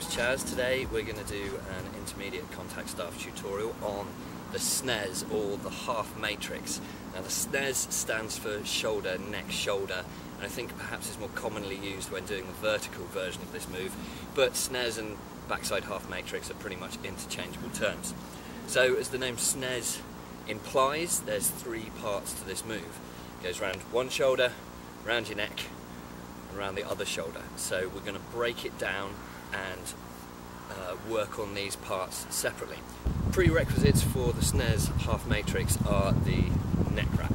name's Chaz. Today we're going to do an intermediate contact staff tutorial on the SNeS, or the half matrix. Now the SNeS stands for shoulder, neck, shoulder, and I think perhaps is more commonly used when doing the vertical version of this move, but SNeS and backside half matrix are pretty much interchangeable terms. So as the name SNeS implies, there's three parts to this move. It goes around one shoulder, around your neck, and around the other shoulder. So we're going to break it down and work on these parts separately. Prerequisites for the SNeS half matrix are the neck wrap.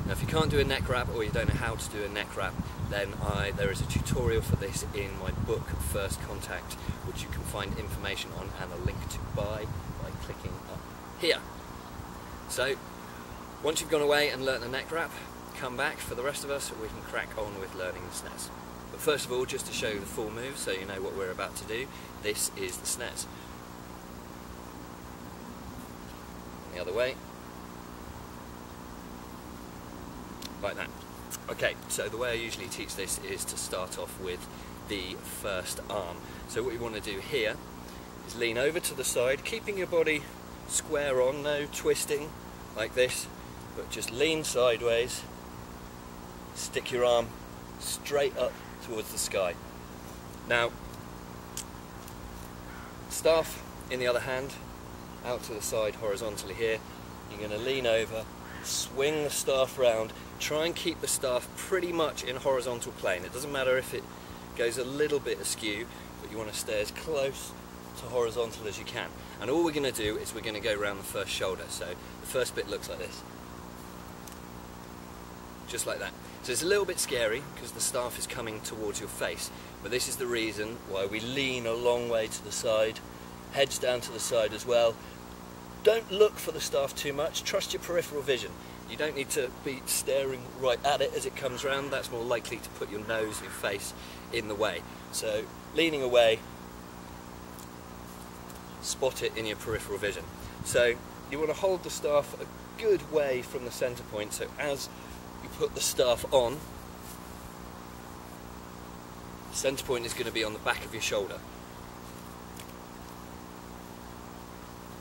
Now if you can't do a neck wrap, or you don't know how to do a neck wrap, then there is a tutorial for this in my book First Contact, which you can find information on and a link to buy by clicking up here. So once you've gone away and learnt the neck wrap, come back. For the rest of us, we can crack on with learning the SNeS. But first of all, just to show you the full move so you know what we're about to do, this is the SNeS. The other way, like that. Okay, so the way I usually teach this is to start off with the first arm. So what you want to do here is lean over to the side, keeping your body square on, no twisting like this, but just lean sideways, stick your arm straight up towards the sky. Now, staff in the other hand, out to the side horizontally here. You're going to lean over, swing the staff round, try and keep the staff pretty much in horizontal plane. It doesn't matter if it goes a little bit askew, but you want to stay as close to horizontal as you can. And all we're going to do is we're going to go around the first shoulder. So the first bit looks like this. Just like that. So it's a little bit scary because the staff is coming towards your face, but this is the reason why we lean a long way to the side, heads down to the side as well. Don't look for the staff too much, trust your peripheral vision. You don't need to be staring right at it as it comes round, that's more likely to put your nose, your face in the way. So leaning away, spot it in your peripheral vision. So you want to hold the staff a good way from the centre point, so as you put the staff on, the centre point is going to be on the back of your shoulder.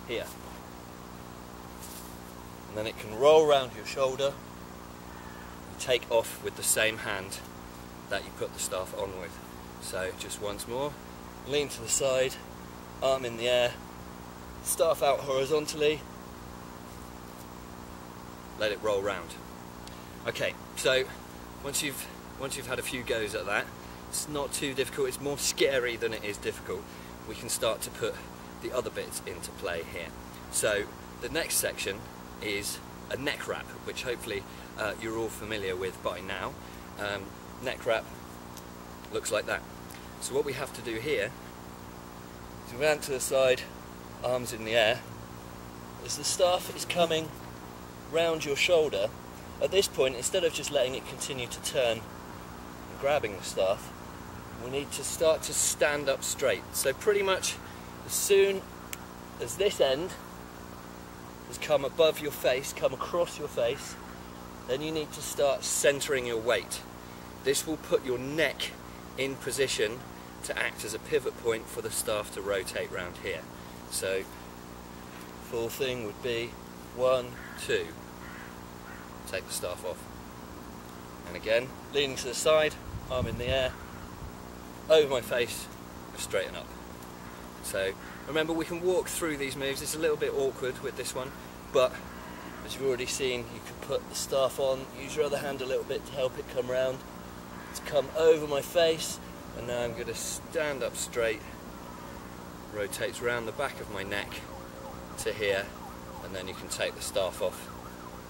Here. And then it can roll around your shoulder and take off with the same hand that you put the staff on with. So just once more, lean to the side, arm in the air, staff out horizontally, let it roll round. Okay, so once you've had a few goes at that, it's not too difficult, it's more scary than it is difficult. We can start to put the other bits into play here. So the next section is a neck wrap, which hopefully you're all familiar with by now. Neck wrap looks like that. So what we have to do here is round to the side, arms in the air. As the staff is coming round your shoulder, at this point, instead of just letting it continue to turn and grabbing the staff, we need to start to stand up straight. So pretty much as soon as this end has come above your face, come across your face, then you need to start centering your weight. This will put your neck in position to act as a pivot point for the staff to rotate round here. So full thing would be 1, 2. Take the staff off. And again, leaning to the side, arm in the air, over my face, straighten up. So remember, we can walk through these moves. It's a little bit awkward with this one, but as you've already seen, you can put the staff on, use your other hand a little bit to help it come round. It's come over my face, and now I'm going to stand up straight, rotates around the back of my neck to here, and then you can take the staff off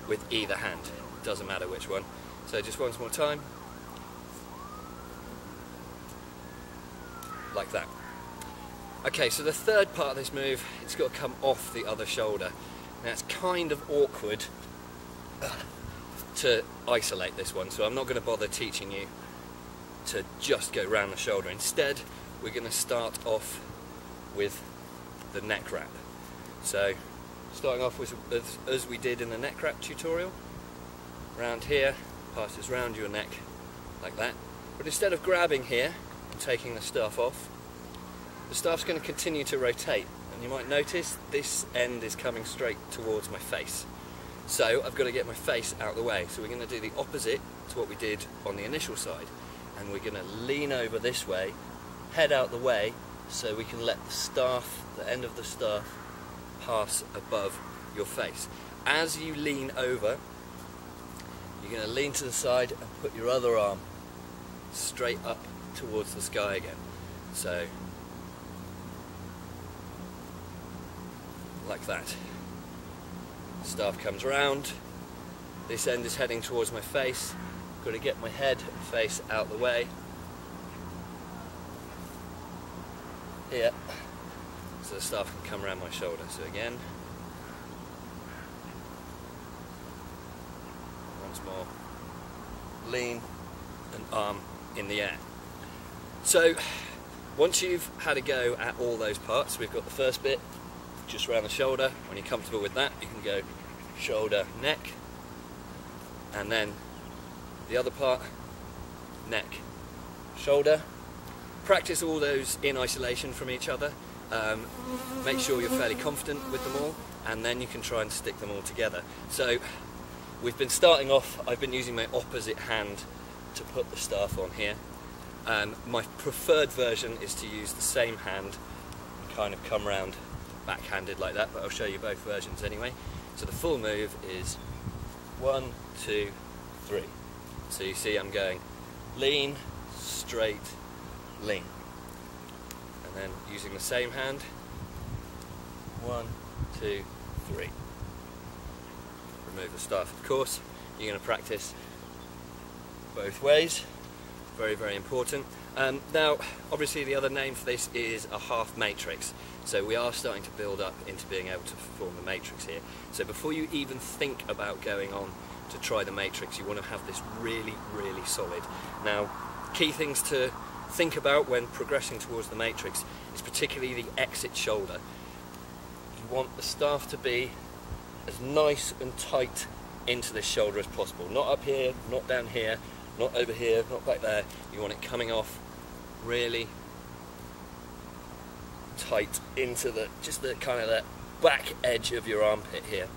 with either hand, doesn't matter which one. So just once more time, like that. Okay, so the third part of this move, it's got to come off the other shoulder. Now it's kind of awkward to isolate this one, so I'm not going to bother teaching you to just go round the shoulder. Instead, we're going to start off with the neck wrap. So starting off with, as we did in the neck wrap tutorial, round here, passes round your neck like that. But instead of grabbing here and taking the stuff off, the staff's going to continue to rotate, and you might notice this end is coming straight towards my face. So I've got to get my face out of the way. So we're going to do the opposite to what we did on the initial side, and we're going to lean over this way, head out the way, so we can let the staff, the end of the staff, pass above your face. As you lean over, you're going to lean to the side and put your other arm straight up towards the sky again. So, like that. Staff comes round, this end is heading towards my face, got to get my head and face out the way. Here, so the staff can come around my shoulder. So again, once more, lean and arm in the air. So once you've had a go at all those parts, we've got the first bit just around the shoulder. When you're comfortable with that, you can go shoulder, neck, and then the other part, neck, shoulder. Practice all those in isolation from each other. Make sure you're fairly confident with them all, and then you can try and stick them all together. So we've been starting off, I've been using my opposite hand to put the staff on here. My preferred version is to use the same hand and kind of come round backhanded like that, but I'll show you both versions anyway. So the full move is 1, 2, 3. So you see I'm going lean, straight, lean. And then using the same hand, 1, 2, 3. Remove the staff, of course. You're going to practice both ways. Very, very important. Now, obviously the other name for this is a half matrix. So we are starting to build up into being able to perform the matrix here. So before you even think about going on to try the matrix, you want to have this really, really solid. Now, key things to think about when progressing towards the matrix is particularly the exit shoulder. You want the staff to be as nice and tight into this shoulder as possible. Not up here, not down here, not over here, not back there. You want it coming off really tight into just the kind of that back edge of your armpit here.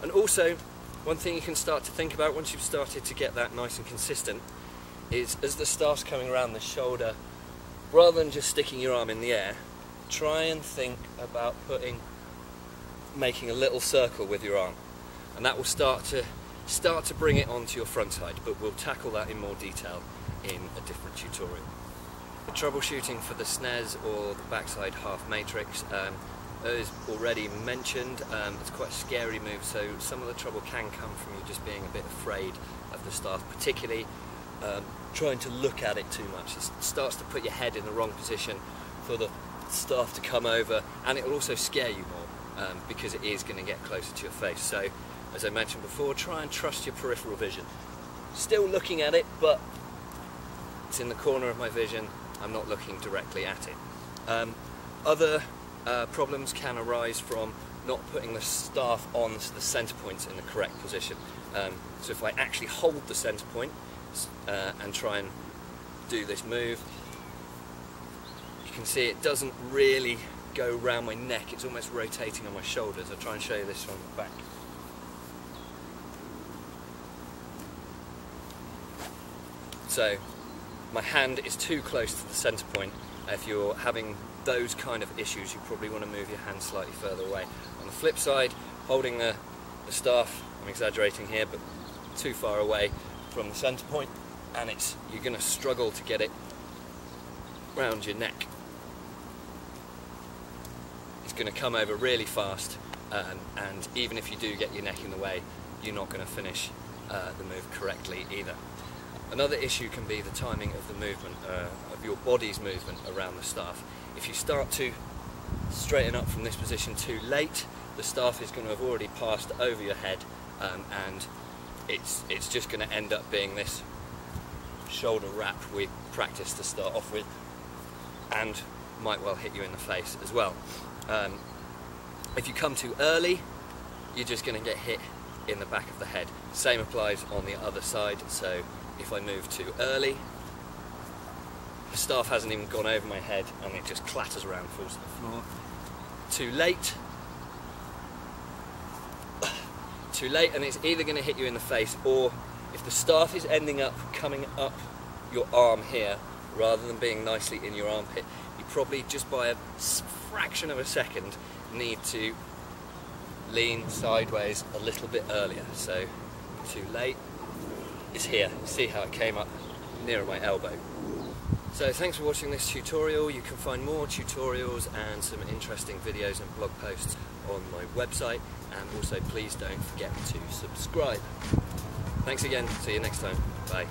And also, one thing you can start to think about once you've started to get that nice and consistent is as the staff's coming around the shoulder, rather than just sticking your arm in the air, try and think about making a little circle with your arm, and that will start to bring it onto your front side, but we'll tackle that in more detail in a different tutorial. The troubleshooting for the SNeS or the backside half matrix, as already mentioned, it's quite a scary move, so some of the trouble can come from you just being a bit afraid of the staff, particularly trying to look at it too much. It starts to put your head in the wrong position for the staff to come over, and it will also scare you more because it is going to get closer to your face. So, as I mentioned before, try and trust your peripheral vision. Still looking at it, but it's in the corner of my vision. I'm not looking directly at it. Other problems can arise from not putting the staff on the centre points in the correct position. So if I actually hold the centre point and try and do this move, you can see it doesn't really go round my neck, it's almost rotating on my shoulders. I'll try and show you this from the back. So my hand is too close to the centre point. If you're having those kind of issues, you probably want to move your hand slightly further away. On the flip side, holding the staff, I'm exaggerating here, but too far away from the centre point, and you're going to struggle to get it round your neck. It's going to come over really fast, and even if you do get your neck in the way, you're not going to finish the move correctly either. Another issue can be the timing of the movement, of your body's movement around the staff. If you start to straighten up from this position too late, the staff is going to have already passed over your head, and it's just going to end up being this shoulder wrap we practiced to start off with, and might well hit you in the face as well. If you come too early, you're just going to get hit in the back of the head. Same applies on the other side, so if I move too early, the staff hasn't even gone over my head and it just clatters around, falls to the floor. Too late. Too late, and it's either going to hit you in the face, or if the staff is ending up coming up your arm here rather than being nicely in your armpit, you probably just by a fraction of a second need to lean sideways a little bit earlier. So too late is here. See how it came up nearer my elbow. So thanks for watching this tutorial. You can find more tutorials and some interesting videos and blog posts on my website, and also please don't forget to subscribe. Thanks again, see you next time, bye.